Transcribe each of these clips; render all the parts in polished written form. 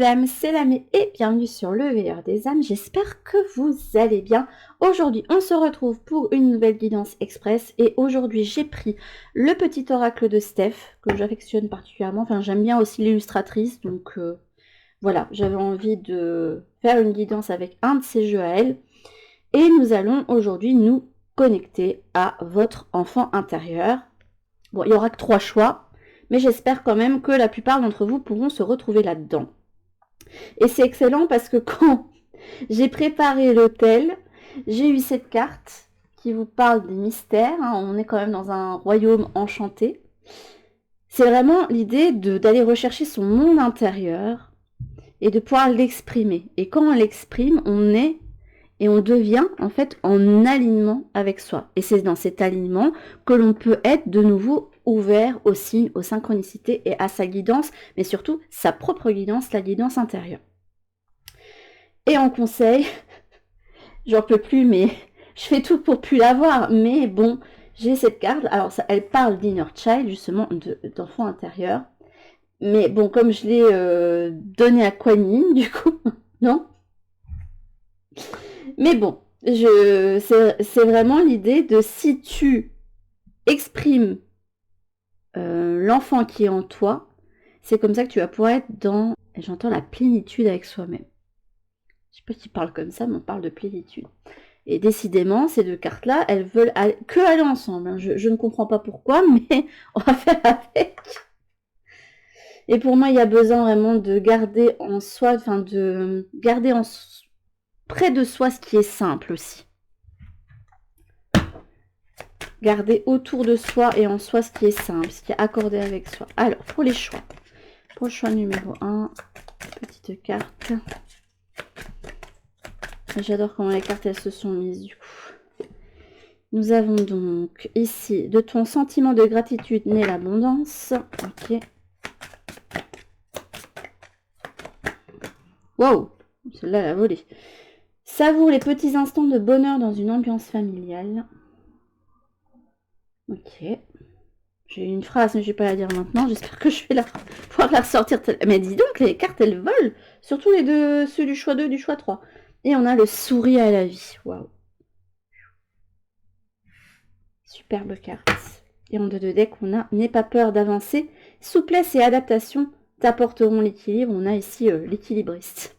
âmes, c'est Lamé et bienvenue sur le veilleur des âmes, j'espère que vous allez bien. Aujourd'hui on se retrouve pour une nouvelle guidance express et aujourd'hui j'ai pris le petit oracle de Steph que j'affectionne particulièrement, enfin j'aime bien aussi l'illustratrice donc voilà, j'avais envie de faire une guidance avec un de ces jeux à elle et nous allons aujourd'hui nous connecter à votre enfant intérieur. Bon, il n'y aura que 3 choix. Mais j'espère quand même que la plupart d'entre vous pourront se retrouver là-dedans. Et c'est excellent parce que quand j'ai préparé l'hôtel, j'ai eu cette carte qui vous parle des mystères. On est quand même dans un royaume enchanté. C'est vraiment l'idée d'aller rechercher son monde intérieur et de pouvoir l'exprimer. Et quand on l'exprime, on est et on devient en fait en alignement avec soi. Et c'est dans cet alignement que l'on peut être de nouveau ouvert aux signes, aux synchronicités et à sa guidance, mais surtout sa propre guidance, la guidance intérieure. Et en conseil, j'en peux plus, mais je fais tout pour plus l'avoir, mais bon, j'ai cette carte, alors ça, elle parle d'inner child, justement, d'enfant intérieur, mais bon, comme je l'ai donné à Kuan Yin, du coup, non. Mais bon, c'est vraiment l'idée de si tu exprimes l'enfant qui est en toi, c'est comme ça que tu vas pouvoir être dans, et j'entends la plénitude avec soi-même. Je sais pas qui parle comme ça, mais on parle de plénitude. Et décidément, ces deux cartes-là, elles veulent que aller ensemble. Je ne comprends pas pourquoi, mais on va faire avec. Et pour moi, il y a besoin vraiment de garder en soi, enfin de garder près de soi ce qui est simple aussi. Garder autour de soi et en soi ce qui est simple, ce qui est accordé avec soi. Alors, pour les choix. Pour le choix numéro 1, petite carte. J'adore comment les cartes, elles se sont mises du coup. Nous avons donc ici, de ton sentiment de gratitude naît l'abondance. Ok. Wow, celle-là, elle a volé. Savoure les petits instants de bonheur dans une ambiance familiale. Ok. J'ai une phrase, mais je ne vais pas la dire maintenant. J'espère que je vais pouvoir la ressortir. Mais dis donc, les cartes, elles volent. Surtout les deux, ceux du choix 2, du choix 3. Et on a le sourire à la vie. Waouh. Superbe carte. Et en 2 de deck, on a n'aie pas peur d'avancer. Souplesse et adaptation t'apporteront l'équilibre. On a ici l'équilibriste.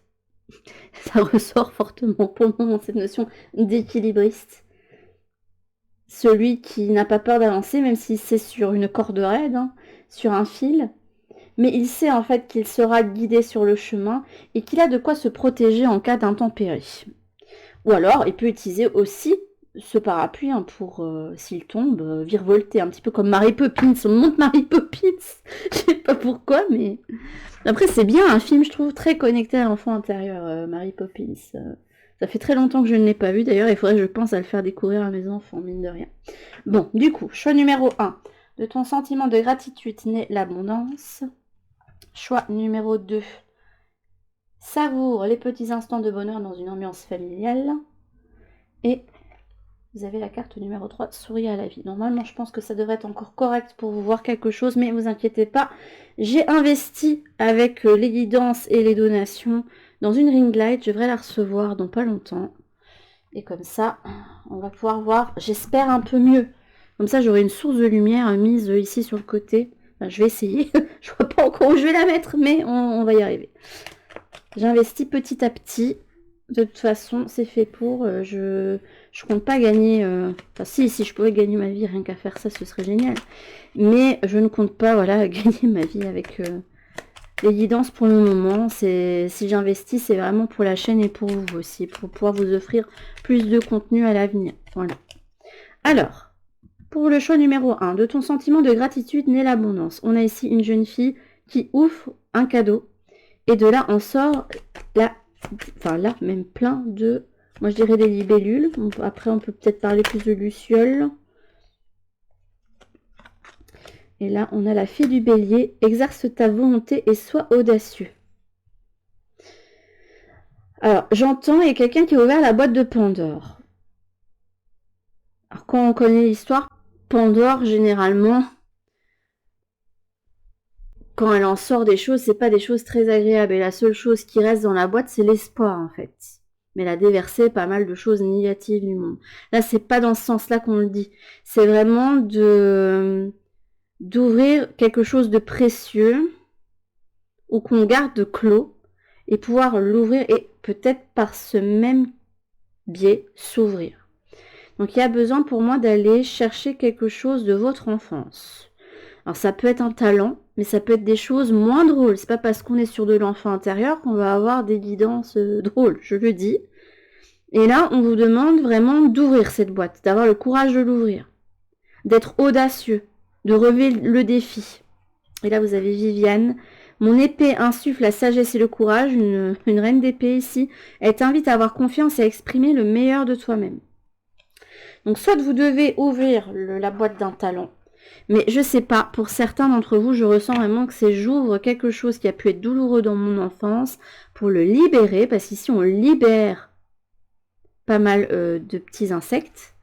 Ça ressort fortement pour le moment, cette notion d'équilibriste. Celui qui n'a pas peur d'avancer, même si c'est sur une corde raide, sur un fil. Mais il sait en fait qu'il sera guidé sur le chemin et qu'il a de quoi se protéger en cas d'intempérie. Ou alors, il peut utiliser aussi ce parapluie pour, s'il tombe, virevolter, un petit peu comme Mary Poppins. On monte Mary Poppins. Je sais pas pourquoi, mais... Après, c'est bien un film, je trouve, très connecté à l'enfant intérieur, Mary Poppins. Ça fait très longtemps que je ne l'ai pas vu, d'ailleurs, il faudrait que je pense à le faire découvrir à mes enfants, mine de rien. Bon, du coup, choix numéro 1. De ton sentiment de gratitude naît l'abondance. Choix numéro 2. Savoure les petits instants de bonheur dans une ambiance familiale. Et vous avez la carte numéro 3, sourire à la vie. Normalement, je pense que ça devrait être encore correct pour vous voir quelque chose, mais vous inquiétez pas. J'ai investi avec les guidances et les donations dans une ring light. Je devrais la recevoir dans pas longtemps. Et comme ça, on va pouvoir voir, j'espère, un peu mieux. Comme ça, j'aurai une source de lumière mise ici sur le côté. Enfin, je vais essayer. Je vois pas encore où je vais la mettre, mais on va y arriver. J'investis petit à petit. De toute façon, c'est fait pour. Je compte pas gagner... Enfin, si je pouvais gagner ma vie rien qu'à faire ça, ce serait génial. Mais je ne compte pas, voilà, gagner ma vie avec les guidances pour le moment. Si j'investis, c'est vraiment pour la chaîne et pour vous aussi, pour pouvoir vous offrir plus de contenu à l'avenir. Voilà. Alors, pour le choix numéro 1, de ton sentiment de gratitude naît l'abondance. On a ici une jeune fille qui ouvre un cadeau. Et de là, on sort là, même plein de, moi je dirais des libellules. Après, on peut peut-être parler plus de lucioles. Et là, on a la fille du bélier. Exerce ta volonté et sois audacieux. Alors, j'entends, il y a quelqu'un qui a ouvert la boîte de Pandore. Alors, quand on connaît l'histoire, Pandore, généralement, quand elle en sort des choses, c'est pas des choses très agréables. Et la seule chose qui reste dans la boîte, c'est l'espoir, en fait. Mais elle a déversé pas mal de choses négatives du monde. Là, c'est pas dans ce sens-là qu'on le dit. C'est vraiment d'ouvrir quelque chose de précieux ou qu'on garde clos et pouvoir l'ouvrir et peut-être par ce même biais s'ouvrir. Donc il y a besoin pour moi d'aller chercher quelque chose de votre enfance. Alors ça peut être un talent, mais ça peut être des choses moins drôles. C'est pas parce qu'on est sur de l'enfant intérieur qu'on va avoir des guidances drôles, je le dis. Et là, on vous demande vraiment d'ouvrir cette boîte, d'avoir le courage de l'ouvrir, d'être audacieux, de relever le défi. Et là, vous avez Viviane. Mon épée insuffle la sagesse et le courage, une reine d'épée ici. Elle t'invite à avoir confiance et à exprimer le meilleur de toi-même. Donc, soit vous devez ouvrir la boîte d'un talent, mais je sais pas, pour certains d'entre vous, je ressens vraiment que c'est j'ouvre quelque chose qui a pu être douloureux dans mon enfance pour le libérer, parce qu'ici, on libère pas mal de petits insectes.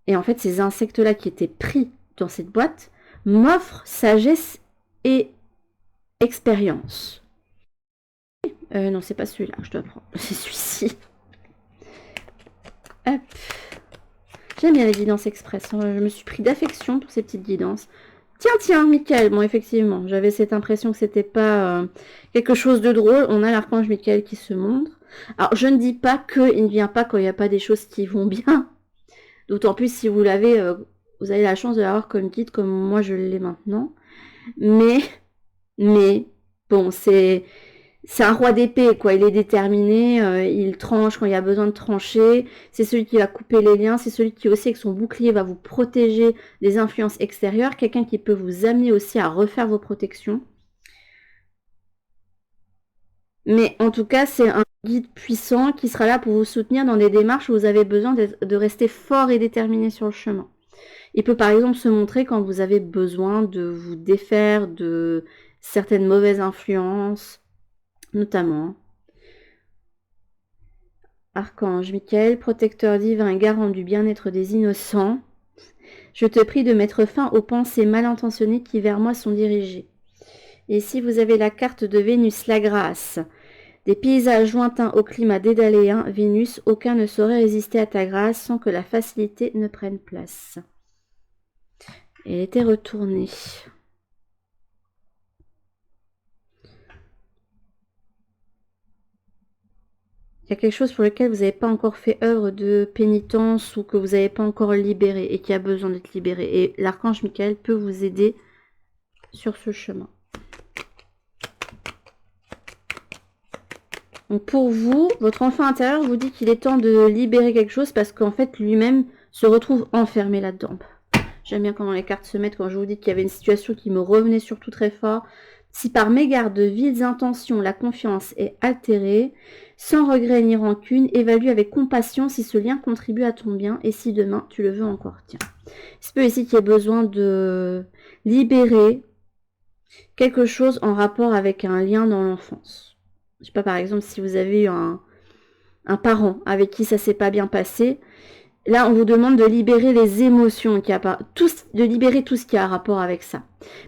Et en fait, ces insectes-là qui étaient pris dans cette boîte m'offrent sagesse et expérience. Non, c'est pas celui-là que je dois prendre. C'est celui-ci. Hop. J'aime bien les guidances express. Je me suis pris d'affection pour ces petites guidances. Tiens, Michael. Bon, effectivement, j'avais cette impression que c'était pas quelque chose de drôle. On a l'archange Michael qui se montre. Alors, je ne dis pas qu'il ne vient pas quand il n'y a pas des choses qui vont bien. D'autant plus si vous l'avez, vous avez la chance de l'avoir comme guide, comme moi je l'ai maintenant. Mais, bon, c'est un roi d'épée, quoi. Il est déterminé, il tranche quand il y a besoin de trancher. C'est celui qui va couper les liens, c'est celui qui aussi, avec son bouclier, va vous protéger des influences extérieures. Quelqu'un qui peut vous amener aussi à refaire vos protections. Mais en tout cas, c'est un guide puissant qui sera là pour vous soutenir dans des démarches où vous avez besoin de rester fort et déterminé sur le chemin. Il peut par exemple se montrer quand vous avez besoin de vous défaire de certaines mauvaises influences, notamment. Archange Michael, protecteur divin, garant du bien-être des innocents, je te prie de mettre fin aux pensées mal intentionnées qui vers moi sont dirigées. Et si vous avez la carte de Vénus, la grâce, des paysages lointains au climat dédaléen, Vénus, aucun ne saurait résister à ta grâce sans que la facilité ne prenne place. Elle était retournée. Il y a quelque chose pour lequel vous n'avez pas encore fait œuvre de pénitence ou que vous n'avez pas encore libéré et qui a besoin d'être libéré. Et l'archange Michael peut vous aider sur ce chemin. Donc pour vous, votre enfant intérieur vous dit qu'il est temps de libérer quelque chose parce qu'en fait lui-même se retrouve enfermé là-dedans. J'aime bien comment les cartes se mettent quand je vous dis qu'il y avait une situation qui me revenait surtout très fort. Si par mégarde de vides intentions, la confiance est altérée, sans regret ni rancune, évalue avec compassion si ce lien contribue à ton bien et si demain tu le veux encore. Tiens, il peut ici qu'il y ait besoin de libérer quelque chose en rapport avec un lien dans l'enfance. Je sais pas, par exemple, si vous avez eu un parent avec qui ça s'est pas bien passé, là, on vous demande de libérer les émotions, de libérer tout ce qui a rapport avec ça.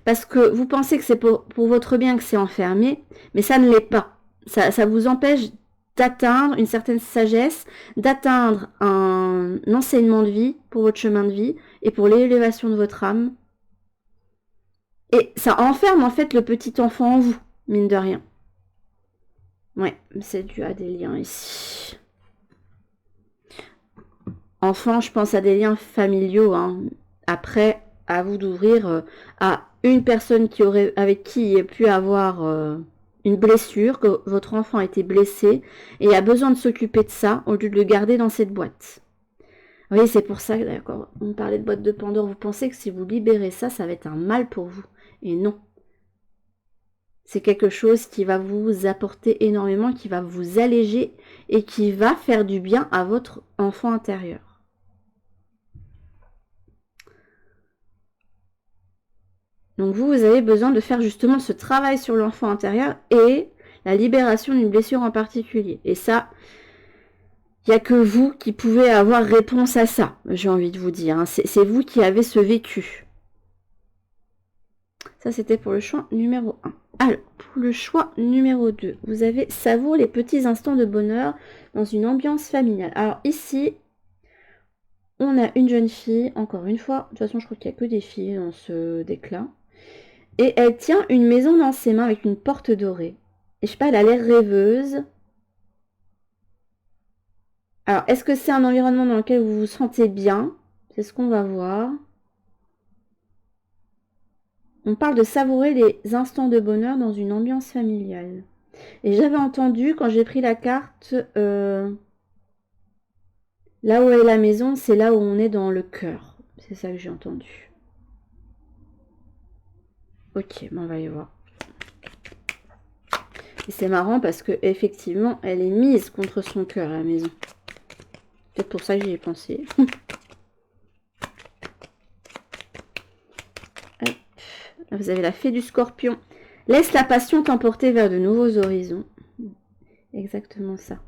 Parce que vous pensez que c'est pour votre bien que c'est enfermé, mais ça ne l'est pas. Ça vous empêche d'atteindre une certaine sagesse, d'atteindre un enseignement de vie pour votre chemin de vie et pour l'élévation de votre âme. Et ça enferme en fait le petit enfant en vous, mine de rien. Ouais, c'est dû à des liens ici. Enfant, je pense à des liens familiaux. Hein. Après, à vous d'ouvrir à une personne avec qui il a pu avoir une blessure, que votre enfant a été blessé et a besoin de s'occuper de ça au lieu de le garder dans cette boîte. Vous voyez, c'est pour ça que, d'accord, on parlait de boîte de Pandore. Vous pensez que si vous libérez ça, ça va être un mal pour vous. Et non. C'est quelque chose qui va vous apporter énormément, qui va vous alléger et qui va faire du bien à votre enfant intérieur. Donc vous avez besoin de faire justement ce travail sur l'enfant intérieur et la libération d'une blessure en particulier. Et ça, il n'y a que vous qui pouvez avoir réponse à ça, j'ai envie de vous dire. Hein. C'est vous qui avez ce vécu. Ça, c'était pour le choix numéro 1. Alors, pour le choix numéro 2, vous avez savoure les petits instants de bonheur dans une ambiance familiale. Alors ici, on a une jeune fille, encore une fois, de toute façon, je crois qu'il n'y a que des filles dans ce deck-là. Et elle tient une maison dans ses mains avec une porte dorée. Et je sais pas, elle a l'air rêveuse. Alors, est-ce que c'est un environnement dans lequel vous vous sentez bien? C'est ce qu'on va voir. On parle de savourer les instants de bonheur dans une ambiance familiale. Et j'avais entendu, quand j'ai pris la carte, là où est la maison, c'est là où on est dans le cœur. C'est ça que j'ai entendu. Ok, bon, on va y voir. Et c'est marrant parce que effectivement, elle est mise contre son cœur, la maison. Peut-être pour ça que j'y ai pensé. Vous avez la fée du scorpion. Laisse la passion t'emporter vers de nouveaux horizons. Exactement ça.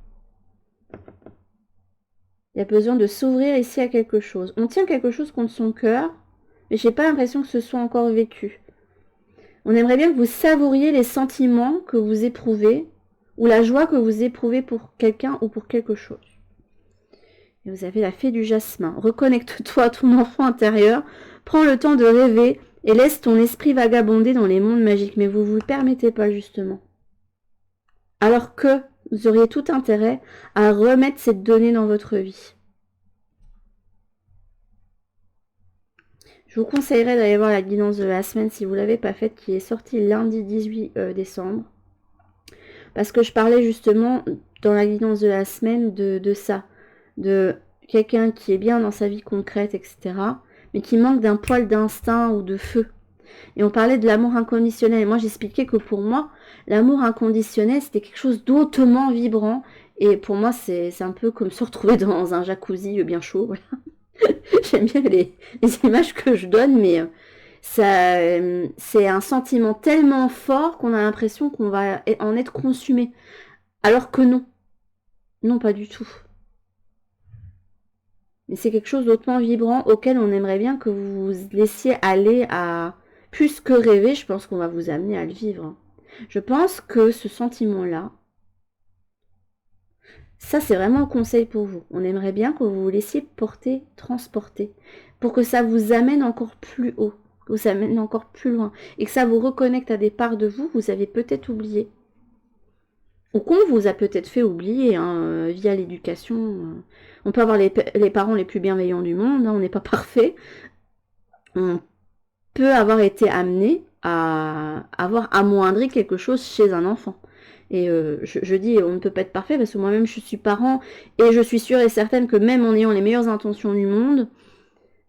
Il y a besoin de s'ouvrir ici à quelque chose. On tient quelque chose contre son cœur, mais j'ai pas l'impression que ce soit encore vécu. On aimerait bien que vous savouriez les sentiments que vous éprouvez, ou la joie que vous éprouvez pour quelqu'un ou pour quelque chose. Et vous avez la fée du jasmin. Reconnecte-toi à ton enfant intérieur, prends le temps de rêver et laisse ton esprit vagabonder dans les mondes magiques. Mais vous ne vous le permettez pas justement. Alors que vous auriez tout intérêt à remettre cette donnée dans votre vie. Je vous conseillerais d'aller voir la guidance de la semaine si vous ne l'avez pas faite, qui est sortie lundi 18 décembre. Parce que je parlais justement dans la guidance de la semaine de ça. De quelqu'un qui est bien dans sa vie concrète, etc. mais qui manque d'un poil d'instinct ou de feu. Et on parlait de l'amour inconditionnel. Et moi, j'expliquais que pour moi, l'amour inconditionnel, c'était quelque chose d'autrement vibrant. Et pour moi, c'est un peu comme se retrouver dans un jacuzzi bien chaud. Voilà. J'aime bien les images que je donne, mais c'est un sentiment tellement fort qu'on a l'impression qu'on va en être consumé. Alors que non. Non, pas du tout. Mais c'est quelque chose d'autrement vibrant auquel on aimerait bien que vous vous laissiez aller à... Plus que rêver, je pense qu'on va vous amener à le vivre. Je pense que ce sentiment-là, ça c'est vraiment un conseil pour vous. On aimerait bien que vous vous laissiez porter, transporter, pour que ça vous amène encore plus haut, que vous amène encore plus loin, et que ça vous reconnecte à des parts de vous que vous avez peut-être oubliées. Ou qu'on vous a peut-être fait oublier via l'éducation. On peut avoir les parents les plus bienveillants du monde, on n'est pas parfait. On peut avoir été amené à avoir amoindri quelque chose chez un enfant. Et je dis on ne peut pas être parfait parce que moi-même je suis parent et je suis sûre et certaine que même en ayant les meilleures intentions du monde,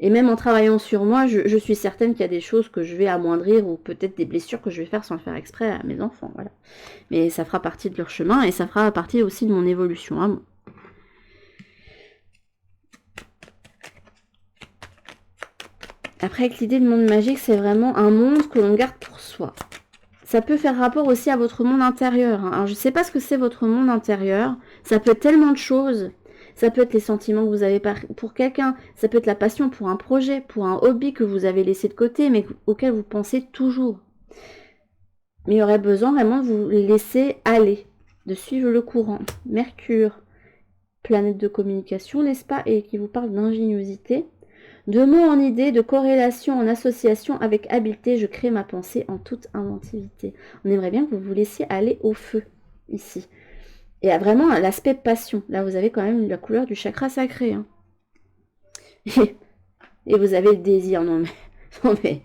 et même en travaillant sur moi, je suis certaine qu'il y a des choses que je vais amoindrir ou peut-être des blessures que je vais faire sans le faire exprès à mes enfants. Voilà. Mais ça fera partie de leur chemin et ça fera partie aussi de mon évolution à moi. Après, avec l'idée de monde magique, c'est vraiment un monde que l'on garde pour soi. Ça peut faire rapport aussi à votre monde intérieur. Alors, je ne sais pas ce que c'est votre monde intérieur. Ça peut être tellement de choses. Ça peut être les sentiments que vous avez pour quelqu'un. Ça peut être la passion pour un projet, pour un hobby que vous avez laissé de côté, mais auquel vous pensez toujours. Mais il y aurait besoin vraiment de vous laisser aller, de suivre le courant. Mercure, planète de communication, n'est-ce pas? Et qui vous parle d'ingéniosité. De mots en idées, de corrélation en association avec habileté, je crée ma pensée en toute inventivité. On aimerait bien que vous vous laissiez aller au feu, ici. Et vraiment l'aspect passion. Là, vous avez quand même la couleur du chakra sacré. Hein. Et vous avez le désir. Non mais,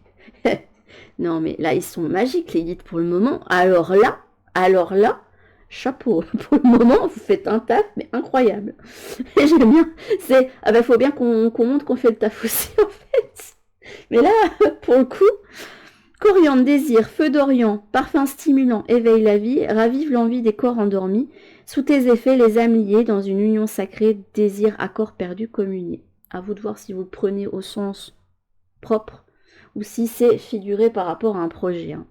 non mais là, ils sont magiques, les guides, pour le moment. Alors là, chapeau. Pour le moment, vous faites un taf, mais incroyable. J'aime bien. C'est, ah ben, faut bien qu'on montre qu'on fait le taf aussi, en fait. Mais là, pour le coup, coriandre, désir, feu d'Orient, parfum stimulant, éveille la vie, ravive l'envie des corps endormis. Sous tes effets, les âmes liées dans une union sacrée, désir, accord perdu, communié. À vous de voir si vous le prenez au sens propre ou si c'est figuré par rapport à un projet. Hein.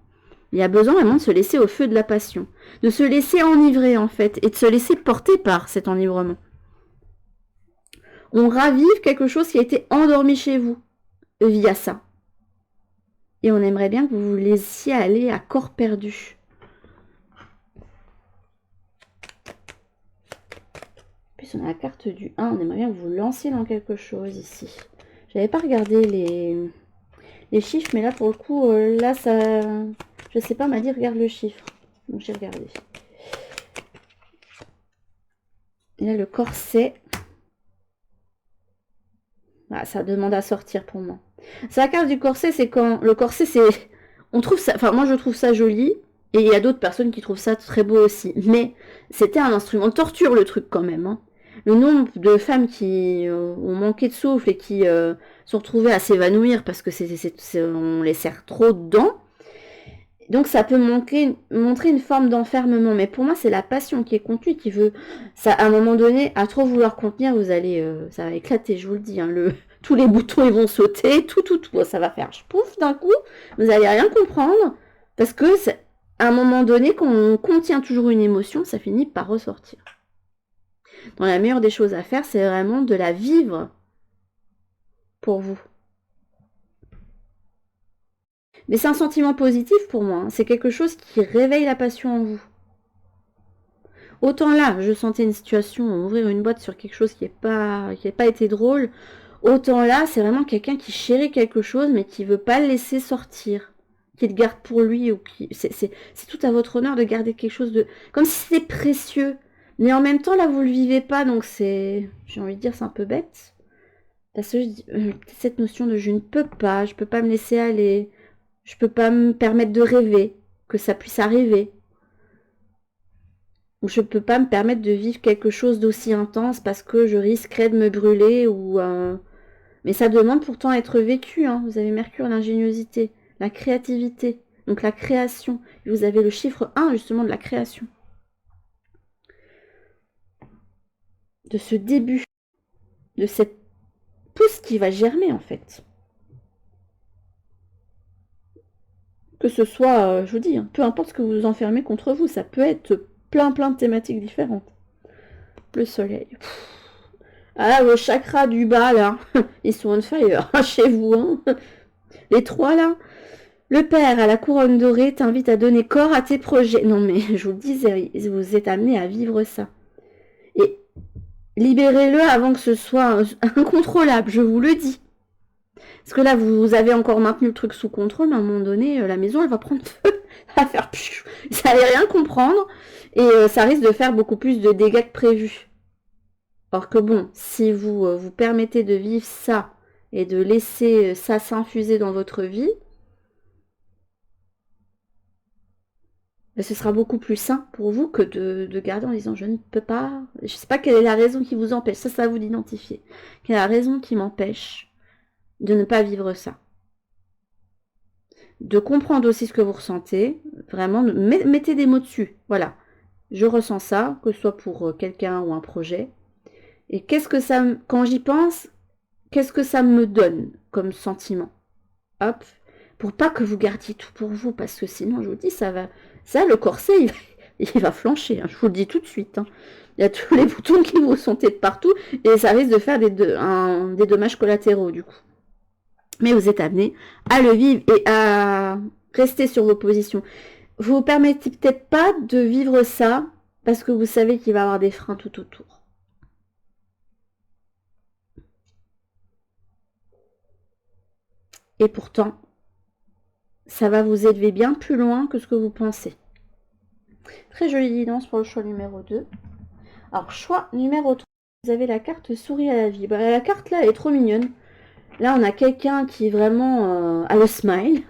Il y a besoin vraiment de se laisser au feu de la passion, de se laisser enivrer en fait, et de se laisser porter par cet enivrement. On ravive quelque chose qui a été endormi chez vous via ça. Et on aimerait bien que vous vous laissiez aller à corps perdu. Puis on a la carte du 1, on aimerait bien que vous lanciez dans quelque chose ici. J'avais pas regardé les chiffres, mais là pour le coup, là ça... Je sais pas, m'a dit regarde le chiffre. Donc j'ai regardé. Et là le corset. Ah, ça demande à sortir pour moi. C'est la carte du corset, c'est quand... Le corset, c'est... On trouve ça... Enfin, moi, je trouve ça joli. Et il y a d'autres personnes qui trouvent ça très beau aussi. Mais c'était un instrument de torture, le truc, quand même. Hein. Le nombre de femmes qui ont manqué de souffle et qui sont retrouvées à s'évanouir parce que on les serre trop dedans. Donc, ça peut montrer une forme d'enfermement. Mais pour moi, c'est la passion qui est contenue qui veut... Ça, à un moment donné, à trop vouloir contenir, vous allez... ça va éclater, je vous le dis. Hein, tous les boutons, ils vont sauter. Tout. Ça va faire pouf d'un coup. Vous n'allez rien comprendre. Parce que, à un moment donné, quand on contient toujours une émotion, ça finit par ressortir. Donc, la meilleure des choses à faire, c'est vraiment de la vivre pour vous. Mais c'est un sentiment positif pour moi. Hein. C'est quelque chose qui réveille la passion en vous. Autant là, je sentais une situation, ouvrir une boîte sur quelque chose qui n'a pas été drôle. Autant là, c'est vraiment quelqu'un qui chérit quelque chose, mais qui veut pas le laisser sortir. Qui le garde pour lui. Ou qui... C'est tout à votre honneur de garder quelque chose de... Comme si c'était précieux. Mais en même temps, là, vous le vivez pas, donc c'est... J'ai envie de dire, c'est un peu bête. Parce que cette notion de je ne peux pas, je peux pas me laisser aller. Je peux pas me permettre de rêver, que ça puisse arriver. Ou je peux pas me permettre de vivre quelque chose d'aussi intense parce que je risquerais de me brûler ou... Mais ça demande pourtant être vécu. Hein. Vous avez Mercure, l'ingéniosité, la créativité, donc la création. Et vous avez le chiffre 1 justement de la création. De ce début, de cette pousse qui va germer en fait. Que ce soit, je vous dis, hein, peu importe ce que vous enfermez contre vous, ça peut être plein de thématiques différentes. Le soleil. Ah, vos chakras du bas, là, ils sont on fire, chez vous. Hein. Les trois, là. Le père à la couronne dorée t'invite à donner corps à tes projets. Non, mais je vous le disais, vous êtes amené à vivre ça. Et libérez-le avant que ce soit incontrôlable, je vous le dis. Parce que là, vous avez encore maintenu le truc sous contrôle, mais à un moment donné, la maison, elle va prendre feu. Elle va faire... Ça n'allait rien comprendre. Et ça risque de faire beaucoup plus de dégâts que prévu. Or que bon, si vous vous permettez de vivre ça et de laisser ça s'infuser dans votre vie, ce sera beaucoup plus sain pour vous que de garder en disant je ne peux pas. Je ne sais pas quelle est la raison qui vous empêche. Ça, c'est à vous d'identifier. Quelle est la raison qui m'empêche de ne pas vivre ça. De comprendre aussi ce que vous ressentez. Vraiment, mettez des mots dessus. Voilà. Je ressens ça, que ce soit pour quelqu'un ou un projet. Et qu'est-ce que ça, quand j'y pense, qu'est-ce que ça me donne comme sentiment? Hop. Pour pas que vous gardiez tout pour vous, parce que sinon, je vous dis, ça, le corset, il va flancher. Hein, je vous le dis tout de suite. Hein. Il y a tous les boutons qui vous sont de partout, et ça risque de faire des dommages collatéraux, du coup. Mais vous êtes amené à le vivre et à rester sur vos positions. Vous vous permettez peut-être pas de vivre ça parce que vous savez qu'il va y avoir des freins tout autour. Et pourtant, ça va vous élever bien plus loin que ce que vous pensez. Très jolie guidance pour le choix numéro 2. Alors, choix numéro 3, vous avez la carte souris à la vie. Bah, la carte là, elle est trop mignonne. Là, on a quelqu'un qui est vraiment à le smile,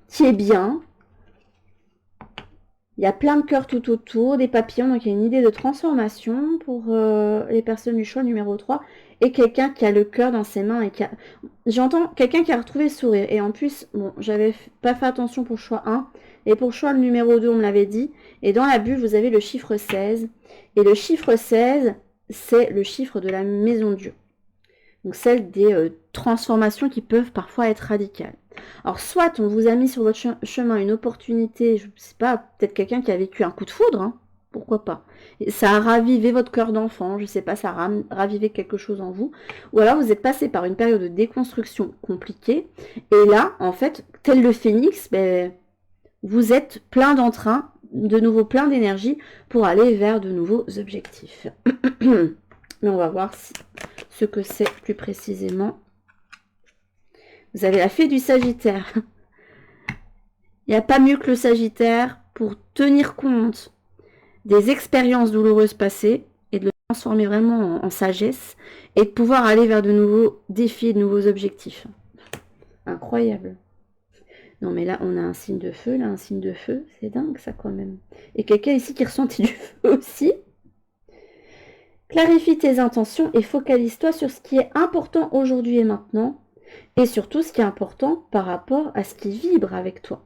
qui est bien. Il y a plein de cœurs tout autour, des papillons, donc il y a une idée de transformation pour les personnes du choix numéro 3. Et quelqu'un qui a le cœur dans ses mains et qui a... J'entends quelqu'un qui a retrouvé le sourire. Et en plus, bon, j'avais pas fait attention pour le choix 1. Et pour le choix numéro 2, on me l'avait dit. Et dans la bulle, vous avez le chiffre 16. Et le chiffre 16, c'est le chiffre de la maison de Dieu. Donc celle des transformations qui peuvent parfois être radicales. Alors soit on vous a mis sur votre chemin une opportunité, je ne sais pas, peut-être quelqu'un qui a vécu un coup de foudre, hein, pourquoi pas. Et ça a ravivé votre cœur d'enfant, je sais pas, ça a ravivé quelque chose en vous. Ou alors vous êtes passé par une période de déconstruction compliquée. Et là, en fait, tel le phénix, ben, vous êtes plein d'entrain, de nouveau plein d'énergie pour aller vers de nouveaux objectifs. Mais on va voir ce que c'est plus précisément. Vous avez la fée du Sagittaire. Il n'y a pas mieux que le Sagittaire pour tenir compte des expériences douloureuses passées et de le transformer vraiment en sagesse et de pouvoir aller vers de nouveaux défis et de nouveaux objectifs. Incroyable. Non mais là on a un signe de feu, là un signe de feu, c'est dingue ça quand même. Et quelqu'un ici qui ressentit du feu aussi. Clarifie tes intentions et focalise-toi sur ce qui est important aujourd'hui et maintenant et surtout ce qui est important par rapport à ce qui vibre avec toi.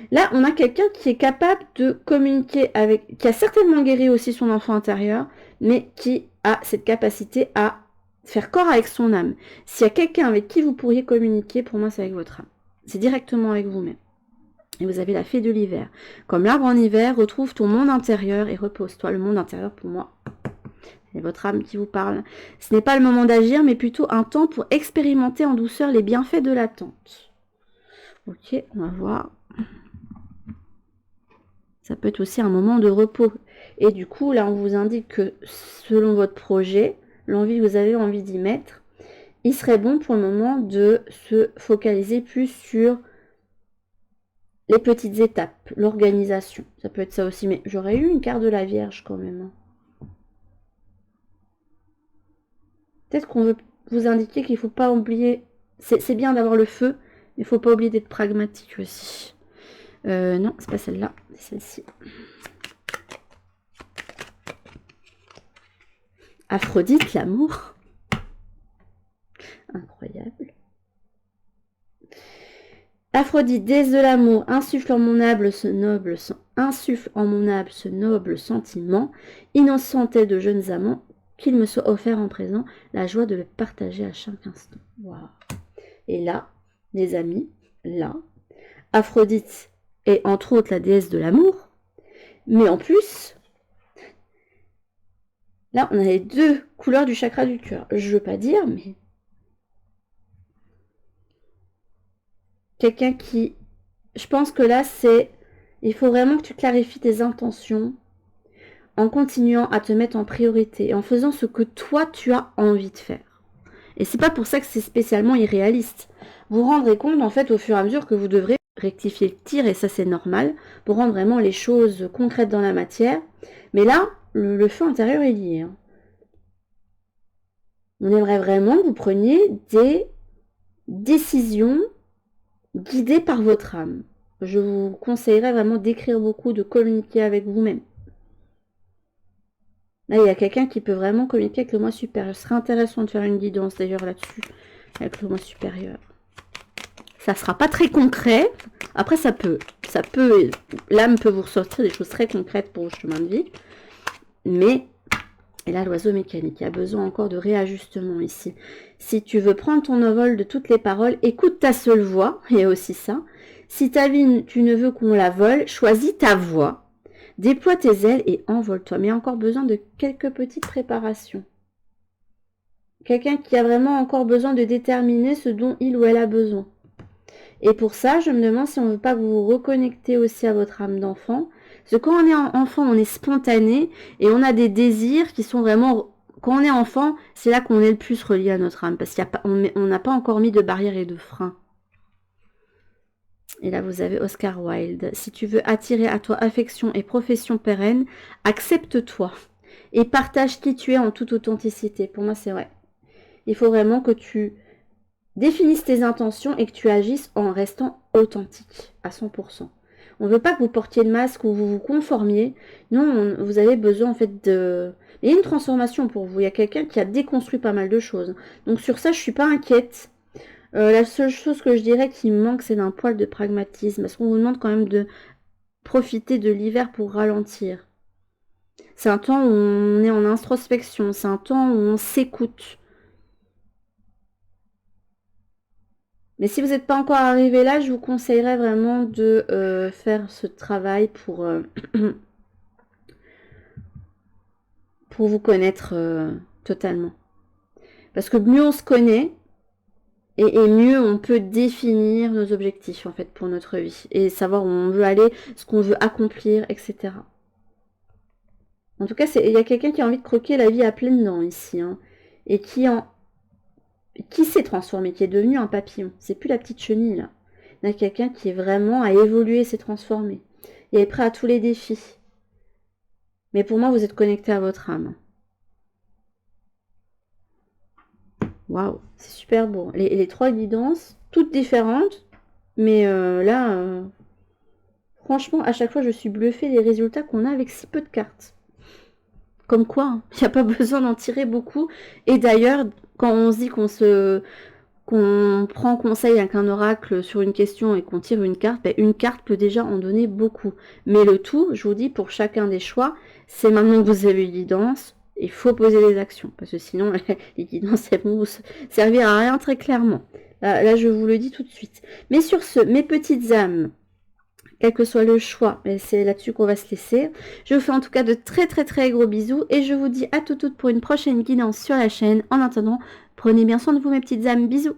Là, on a quelqu'un qui est capable de communiquer avec, qui a certainement guéri aussi son enfant intérieur, mais qui a cette capacité à faire corps avec son âme. S'il y a quelqu'un avec qui vous pourriez communiquer, pour moi, c'est avec votre âme. C'est directement avec vous-même. Et vous avez la fée de l'hiver. Comme l'arbre en hiver, retrouve ton monde intérieur et repose-toi. Le monde intérieur, pour moi, c'est votre âme qui vous parle. Ce n'est pas le moment d'agir, mais plutôt un temps pour expérimenter en douceur les bienfaits de l'attente. Ok, on va voir. Ça peut être aussi un moment de repos. Et du coup, là, on vous indique que selon votre projet, l'envie que vous avez envie d'y mettre, il serait bon pour le moment de se focaliser plus sur les petites étapes, l'organisation. Ça peut être ça aussi, mais j'aurais eu une carte de la Vierge quand même. Peut-être qu'on veut vous indiquer qu'il ne faut pas oublier, c'est bien d'avoir le feu, mais il ne faut pas oublier d'être pragmatique aussi. Non, c'est pas celle-là, c'est celle-ci. Aphrodite, l'amour. Incroyable. Aphrodite, déesse de l'amour, insuffle en mon âme ce noble sentiment, innocente de jeunes amants, qu'il me soit offert en présent, la joie de le partager à chaque instant. Wow. Et là, les amis, là, Aphrodite est entre autres la déesse de l'amour, mais en plus, là, on a les deux couleurs du chakra du cœur. Je veux pas dire, mais quelqu'un qui... Je pense que là, c'est... Il faut vraiment que tu clarifies tes intentions en continuant à te mettre en priorité et en faisant ce que toi, tu as envie de faire. Et c'est pas pour ça que c'est spécialement irréaliste. Vous vous rendrez compte, en fait, au fur et à mesure que vous devrez rectifier le tir, et ça, c'est normal, pour rendre vraiment les choses concrètes dans la matière. Mais là, le feu intérieur est lié. Hein. On aimerait vraiment que vous preniez des décisions guidées par votre âme. Je vous conseillerais vraiment d'écrire beaucoup, de communiquer avec vous-même. Là, il y a quelqu'un qui peut vraiment communiquer avec le moi supérieur. Ce serait intéressant de faire une guidance d'ailleurs là-dessus, avec le moi supérieur. Ça sera pas très concret. Après, l'âme peut vous ressortir des choses très concrètes pour vos chemins de vie. Mais, et là, l'oiseau mécanique, il y a besoin encore de réajustement ici. Si tu veux prendre ton envol de toutes les paroles, écoute ta seule voix, il y a aussi ça. Si ta vie, tu ne veux qu'on la vole, choisis ta voix. Déploie tes ailes et envole-toi. Mais il y a encore besoin de quelques petites préparations. Quelqu'un qui a vraiment encore besoin de déterminer ce dont il ou elle a besoin. Et pour ça, je me demande si on ne veut pas que vous vous reconnectez aussi à votre âme d'enfant. Parce que quand on est enfant, on est spontané et on a des désirs qui sont vraiment... Quand on est enfant, c'est là qu'on est le plus relié à notre âme. Parce qu'on n'a pas encore mis de barrières et de freins. Et là, vous avez Oscar Wilde. Si tu veux attirer à toi affection et profession pérenne, accepte-toi et partage qui tu es en toute authenticité. Pour moi, c'est vrai. Il faut vraiment que tu définisses tes intentions et que tu agisses en restant authentique à 100%. On ne veut pas que vous portiez le masque ou vous vous conformiez. Non, vous avez besoin en fait de... Il y a une transformation pour vous. Il y a quelqu'un qui a déconstruit pas mal de choses. Donc sur ça, je ne suis pas inquiète. La seule chose que je dirais qui me manque, c'est d'un poil de pragmatisme. Parce qu'on vous demande quand même de profiter de l'hiver pour ralentir. C'est un temps où on est en introspection. C'est un temps où on s'écoute. Mais si vous n'êtes pas encore arrivé là, je vous conseillerais vraiment de faire ce travail pour pour vous connaître totalement. Parce que mieux on se connaît, et mieux on peut définir nos objectifs en fait pour notre vie. Et savoir où on veut aller, ce qu'on veut accomplir, etc. En tout cas, il y a quelqu'un qui a envie de croquer la vie à pleines dents ici. Hein, et qui s'est transformé, qui est devenu un papillon. C'est plus la petite chenille là. Il y a quelqu'un qui est vraiment à évoluer, s'est transformé. Il est prêt à tous les défis. Mais pour moi, vous êtes connecté à votre âme. Waouh, c'est super beau. Les 3 guidances, toutes différentes. Mais là, franchement, à chaque fois, je suis bluffée des résultats qu'on a avec si peu de cartes. Comme quoi, il n'y a pas besoin d'en tirer beaucoup. Et d'ailleurs, quand on se dit qu'on prend conseil avec un oracle sur une question et qu'on tire une carte, une carte peut déjà en donner beaucoup. Mais le tout, je vous dis, pour chacun des choix, c'est maintenant que vous avez une guidance, il faut poser des actions. Parce que sinon, les guidances, elles vont vous servir à rien très clairement. Là, je vous le dis tout de suite. Mais sur ce, mes petites âmes, quel que soit le choix, et c'est là-dessus qu'on va se laisser. Je vous fais en tout cas de très très très gros bisous et je vous dis à toutes pour une prochaine guidance sur la chaîne. En attendant, prenez bien soin de vous mes petites âmes, bisous.